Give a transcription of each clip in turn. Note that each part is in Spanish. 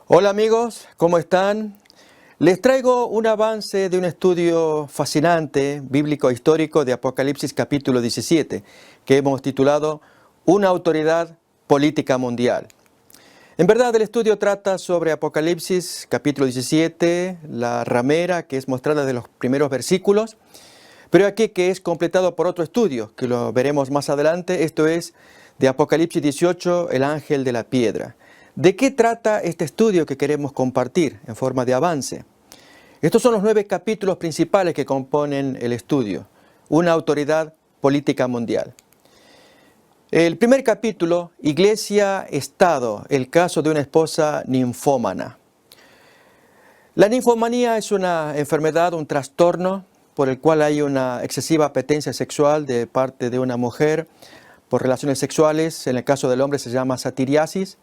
Hola amigos, ¿cómo están? Les traigo un avance de un estudio fascinante, bíblico histórico de Apocalipsis capítulo 17, que hemos titulado Una autoridad política mundial. En verdad el estudio trata sobre Apocalipsis capítulo 17, la ramera que es mostrada de los primeros versículos, pero aquí que es completado por otro estudio, que lo veremos más adelante, esto es de Apocalipsis 18, el ángel de la piedra. ¿De qué trata este estudio que queremos compartir en forma de avance? Estos son los 9 capítulos principales que componen el estudio, una autoridad política mundial. El primer capítulo, Iglesia-Estado, el caso de una esposa ninfómana. La ninfomanía es una enfermedad, un trastorno por el cual hay una excesiva apetencia sexual de parte de una mujer por relaciones sexuales. En el caso del hombre se llama satiriasis.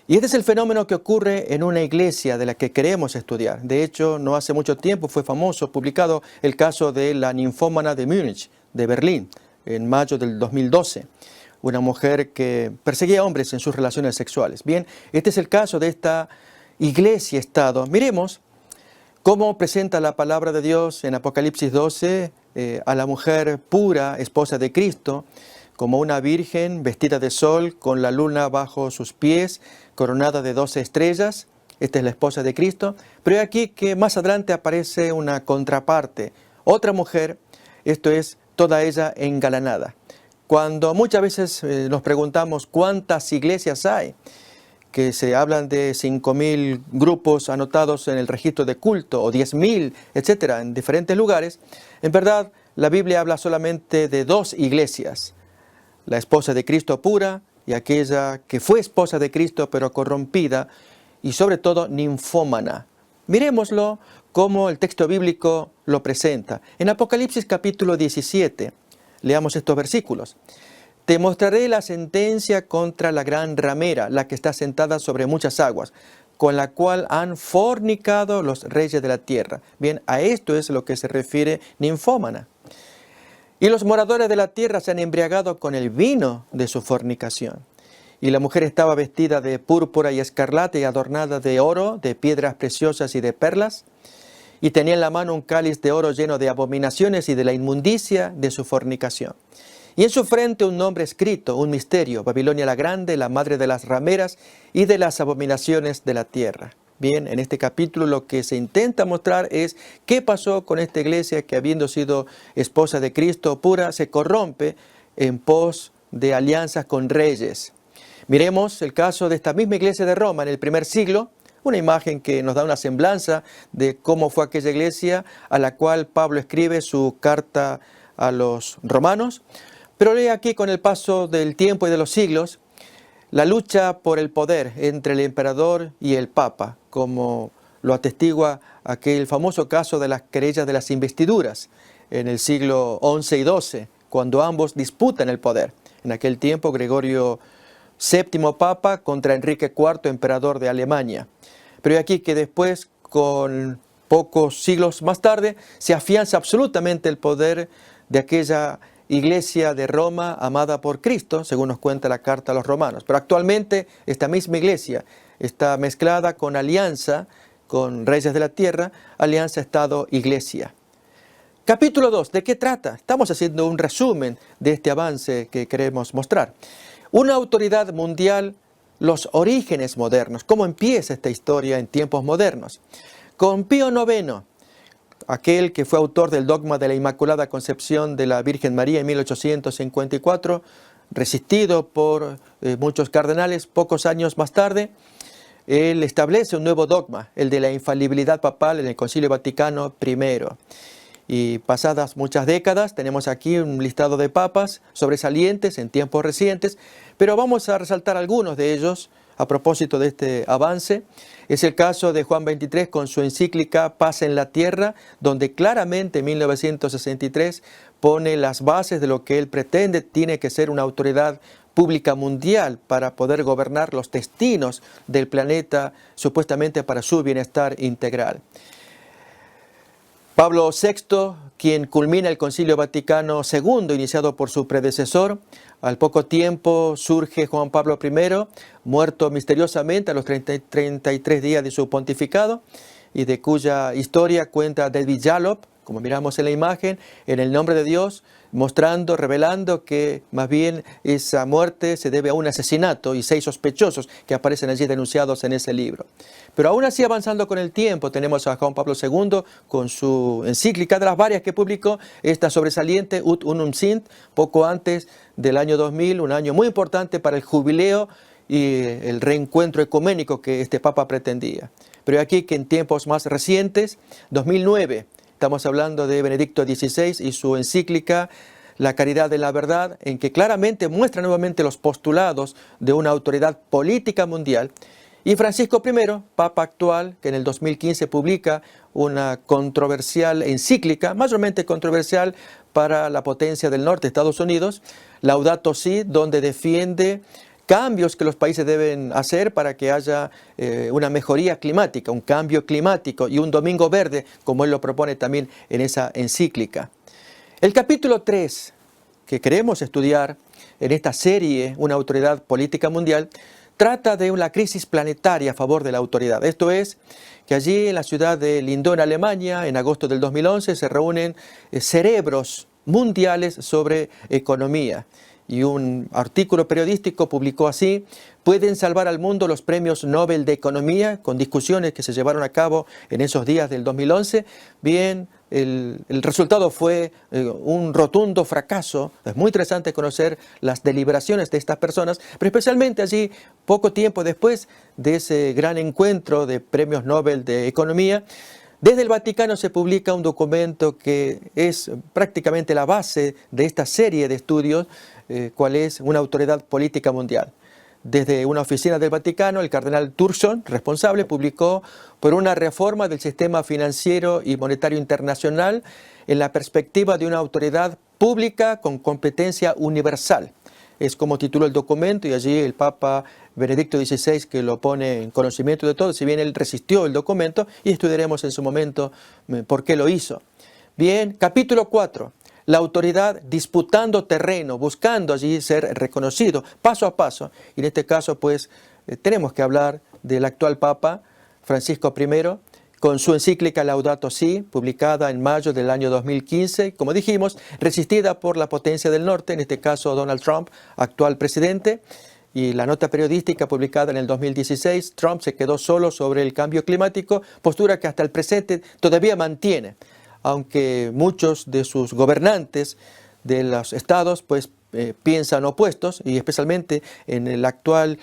Y este es el fenómeno que ocurre en una iglesia de la que queremos estudiar. De hecho, no hace mucho tiempo fue famoso, publicado el caso de la ninfómana de Múnich, de Berlín, en mayo del 2012. Una mujer que perseguía a hombres en sus relaciones sexuales. Bien, este es el caso de esta iglesia-estado. Miremos cómo presenta la palabra de Dios en Apocalipsis 12 a la mujer pura, esposa de Cristo, como una virgen vestida de sol, con la luna bajo sus pies, coronada de 12 estrellas. Esta es la esposa de Cristo. Pero aquí que más adelante aparece una contraparte, otra mujer, esto es, toda ella engalanada. Cuando muchas veces nos preguntamos cuántas iglesias hay, que se hablan de 5.000 grupos anotados en el registro de culto, o 10.000, etcétera, en diferentes lugares, en verdad la Biblia habla solamente de 2 iglesias. La esposa de Cristo pura y aquella que fue esposa de Cristo pero corrompida y sobre todo ninfómana. Miremoslo como el texto bíblico lo presenta. En Apocalipsis capítulo 17, leamos estos versículos. Te mostraré la sentencia contra la gran ramera, la que está sentada sobre muchas aguas, con la cual han fornicado los reyes de la tierra. Bien, a esto es lo que se refiere ninfómana. Y los moradores de la tierra se han embriagado con el vino de su fornicación. Y la mujer estaba vestida de púrpura y escarlata y adornada de oro, de piedras preciosas y de perlas. Y tenía en la mano un cáliz de oro lleno de abominaciones y de la inmundicia de su fornicación. Y en su frente un nombre escrito, un misterio, Babilonia la Grande, la madre de las rameras y de las abominaciones de la tierra. Bien, en este capítulo lo que se intenta mostrar es qué pasó con esta iglesia que, habiendo sido esposa de Cristo pura, se corrompe en pos de alianzas con reyes. Miremos el caso de esta misma iglesia de Roma en el primer siglo, una imagen que nos da una semblanza de cómo fue aquella iglesia a la cual Pablo escribe su carta a los romanos. Pero lee aquí con el paso del tiempo y de los siglos, la lucha por el poder entre el emperador y el papa, como lo atestigua aquel famoso caso de las querellas de las investiduras en el siglo XI y XII, cuando ambos disputan el poder. En aquel tiempo, Gregorio VII papa contra Enrique IV, emperador de Alemania. Pero aquí que después, con pocos siglos más tarde, se afianza absolutamente el poder de aquella iglesia de Roma amada por Cristo, según nos cuenta la carta a los romanos. Pero actualmente esta misma iglesia está mezclada con alianza con reyes de la tierra, alianza Estado-Iglesia. Capítulo 2, ¿de qué trata? Estamos haciendo un resumen de este avance que queremos mostrar. Una autoridad mundial, los orígenes modernos. ¿Cómo empieza esta historia en tiempos modernos? Con Pío IX, aquel que fue autor del dogma de la Inmaculada Concepción de la Virgen María en 1854, resistido por muchos cardenales, pocos años más tarde, él establece un nuevo dogma, el de la infalibilidad papal en el Concilio Vaticano I. Y pasadas muchas décadas, tenemos aquí un listado de papas sobresalientes en tiempos recientes, pero vamos a resaltar algunos de ellos a propósito de este avance. Es el caso de Juan XXIII con su encíclica Paz en la Tierra, donde claramente en 1963 pone las bases de lo que él pretende tiene que ser una autoridad pública mundial para poder gobernar los destinos del planeta, supuestamente para su bienestar integral. Pablo VI, quien culmina el Concilio Vaticano II, iniciado por su predecesor. Al poco tiempo surge Juan Pablo I, muerto misteriosamente a los 33 días de su pontificado, y de cuya historia cuenta David Jalop, como miramos en la imagen, en el nombre de Dios, mostrando, revelando que más bien esa muerte se debe a un asesinato y 6 sospechosos que aparecen allí denunciados en ese libro. Pero aún así, avanzando con el tiempo, tenemos a Juan Pablo II con su encíclica, de las varias que publicó, esta sobresaliente, Ut Unum Sint, poco antes del año 2000, un año muy importante para el jubileo y el reencuentro ecuménico que este Papa pretendía. Pero aquí que en tiempos más recientes, 2009, estamos hablando de Benedicto XVI y su encíclica La Caridad de la Verdad, en que claramente muestra nuevamente los postulados de una autoridad política mundial. Y Francisco I, Papa actual, que en el 2015 publica una controversial encíclica, mayormente controversial para la potencia del norte, Estados Unidos, Laudato Si, donde defiende cambios que los países deben hacer para que haya una mejoría climática, un cambio climático y un domingo verde, como él lo propone también en esa encíclica. El capítulo 3, que queremos estudiar en esta serie, Una autoridad política mundial, trata de una crisis planetaria a favor de la autoridad. Esto es, que allí en la ciudad de Lindau, en Alemania, en agosto del 2011, se reúnen cerebros mundiales sobre economía. Y un artículo periodístico publicó así: ¿pueden salvar al mundo los premios Nobel de Economía? Con discusiones que se llevaron a cabo en esos días del 2011. Bien, el resultado fue un rotundo fracaso. Es muy interesante conocer las deliberaciones de estas personas, pero especialmente allí, poco tiempo después de ese gran encuentro de premios Nobel de Economía, desde el Vaticano se publica un documento que es prácticamente la base de esta serie de estudios, cuál es una autoridad política mundial. Desde una oficina del Vaticano, el cardenal Turson, responsable, publicó por una reforma del sistema financiero y monetario internacional en la perspectiva de una autoridad pública con competencia universal. Es como tituló el documento, y allí el Papa Benedicto XVI, que lo pone en conocimiento de todos, si bien él resistió el documento, y estudiaremos en su momento por qué lo hizo. Bien, capítulo 4. La autoridad disputando terreno, buscando allí ser reconocido, paso a paso. Y en este caso, pues, tenemos que hablar del actual Papa, Francisco I, con su encíclica Laudato Si, publicada en mayo del año 2015, como dijimos, resistida por la potencia del norte, en este caso Donald Trump, actual presidente. Y la nota periodística publicada en el 2016, Trump se quedó solo sobre el cambio climático, postura que hasta el presente todavía mantiene, aunque muchos de sus gobernantes de los estados pues piensan opuestos, y especialmente en el actual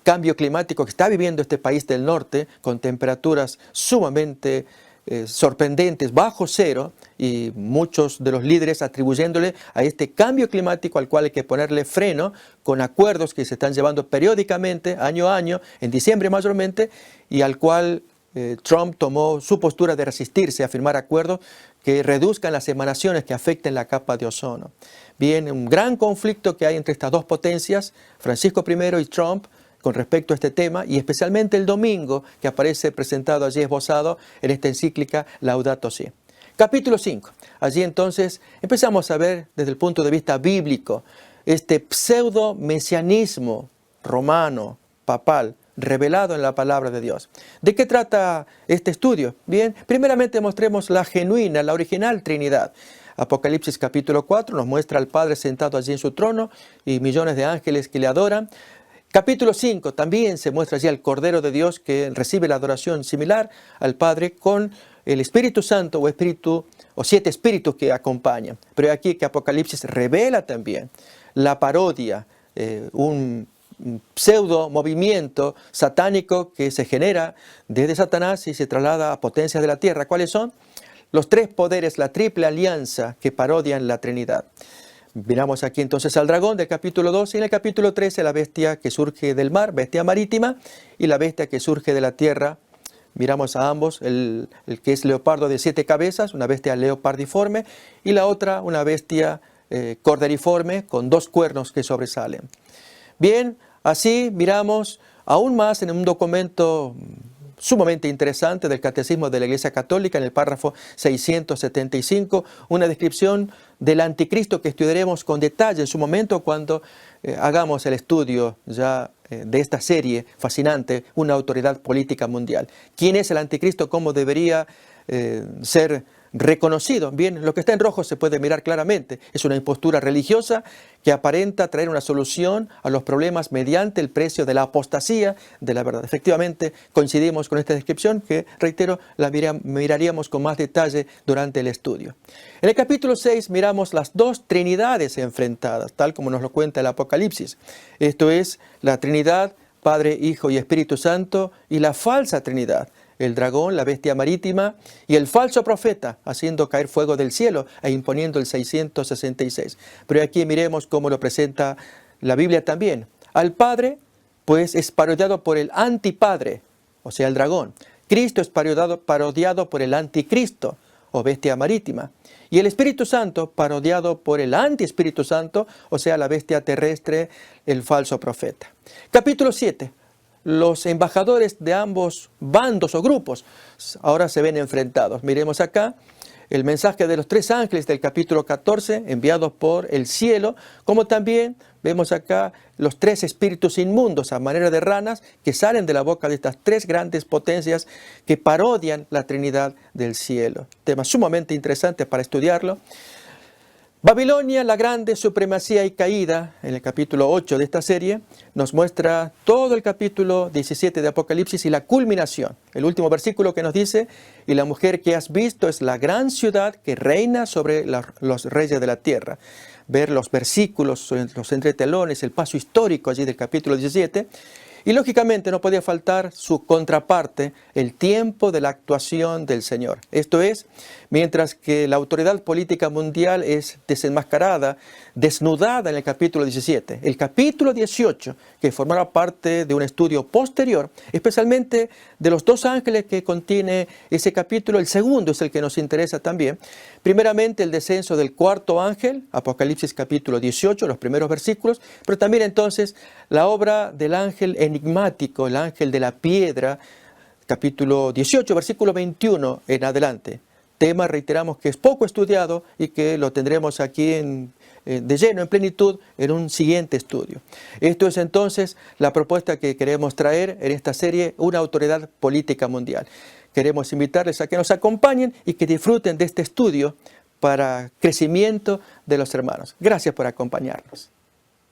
cambio climático que está viviendo este país del norte, con temperaturas sumamente sorprendentes, bajo cero, y muchos de los líderes atribuyéndole a este cambio climático al cual hay que ponerle freno con acuerdos que se están llevando periódicamente, año a año, en diciembre mayormente, y al cual Trump tomó su postura de resistirse a firmar acuerdos que reduzcan las emanaciones que afecten la capa de ozono. Bien, un gran conflicto que hay entre estas dos potencias, Francisco I y Trump, con respecto a este tema, y especialmente el domingo que aparece presentado allí esbozado en esta encíclica Laudato Si. Capítulo 5. Allí entonces empezamos a ver desde el punto de vista bíblico este pseudo-mesianismo romano, papal, revelado en la palabra de Dios. ¿De qué trata este estudio? Bien, primeramente mostremos la genuina, la original Trinidad. Apocalipsis capítulo 4 nos muestra al Padre sentado allí en su trono y millones de ángeles que le adoran. Capítulo 5 también se muestra allí al Cordero de Dios, que recibe la adoración similar al Padre con el Espíritu Santo o 7 espíritus que acompañan. Pero aquí que Apocalipsis revela también la parodia, un pseudo movimiento satánico que se genera desde Satanás y se traslada a potencias de la tierra. ¿Cuáles son? Los 3 poderes, la triple alianza que parodian la Trinidad. Miramos aquí entonces al dragón del capítulo 12, y en el capítulo 13 la bestia que surge del mar, bestia marítima, y la bestia que surge de la tierra. Miramos a ambos, el que es leopardo de 7 cabezas, una bestia leopardiforme, y la otra una bestia corderiforme con 2 cuernos que sobresalen. Bien, así miramos aún más en un documento sumamente interesante del Catecismo de la Iglesia Católica en el párrafo 675, una descripción del anticristo que estudiaremos con detalle en su momento cuando hagamos el estudio ya de esta serie fascinante, Una autoridad política mundial. ¿Quién es el anticristo? ¿Cómo debería ser reconocido? Bien, lo que está en rojo se puede mirar claramente. Es una impostura religiosa que aparenta traer una solución a los problemas mediante el precio de la apostasía de la verdad. Efectivamente, coincidimos con esta descripción que, reitero, la miraríamos con más detalle durante el estudio. En el capítulo 6 miramos las dos trinidades enfrentadas, tal como nos lo cuenta el Apocalipsis. Esto es la Trinidad, Padre, Hijo y Espíritu Santo, y la falsa Trinidad, el dragón, la bestia marítima y el falso profeta, haciendo caer fuego del cielo e imponiendo el 666. Pero aquí miremos cómo lo presenta la Biblia también. Al Padre, pues, es parodiado por el antipadre, o sea, el dragón. Cristo es parodiado por el anticristo, o bestia marítima. Y el Espíritu Santo parodiado por el anti-Espíritu Santo, o sea, la bestia terrestre, el falso profeta. Capítulo 7. Los embajadores de ambos bandos o grupos ahora se ven enfrentados. Miremos acá el mensaje de los tres ángeles del capítulo 14, enviados por el cielo, como también vemos acá los tres espíritus inmundos a manera de ranas que salen de la boca de estas tres grandes potencias que parodian la Trinidad del cielo. Tema sumamente interesante para estudiarlo. Babilonia, la grande supremacía y caída, en el capítulo 8 de esta serie, nos muestra todo el capítulo 17 de Apocalipsis y la culminación. El último versículo que nos dice, y la mujer que has visto es la gran ciudad que reina sobre los reyes de la tierra. Ver los versículos, los entretelones, el paso histórico allí del capítulo 17. Y lógicamente no podía faltar su contraparte, el tiempo de la actuación del Señor. Esto es, mientras que la autoridad política mundial es desenmascarada, desnudada en el capítulo 17. El capítulo 18, que formará parte de un estudio posterior, especialmente de los dos ángeles que contiene ese capítulo, el segundo es el que nos interesa también. Primeramente el descenso del cuarto ángel, Apocalipsis capítulo 18, los primeros versículos, pero también entonces la obra del ángel enigmático, el ángel de la piedra, capítulo 18, versículo 21 en adelante. Tema, reiteramos, que es poco estudiado y que lo tendremos aquí de lleno, en plenitud, en un siguiente estudio. Esto es entonces la propuesta que queremos traer en esta serie, Una autoridad política mundial. Queremos invitarles a que nos acompañen y que disfruten de este estudio para crecimiento de los hermanos. Gracias por acompañarnos.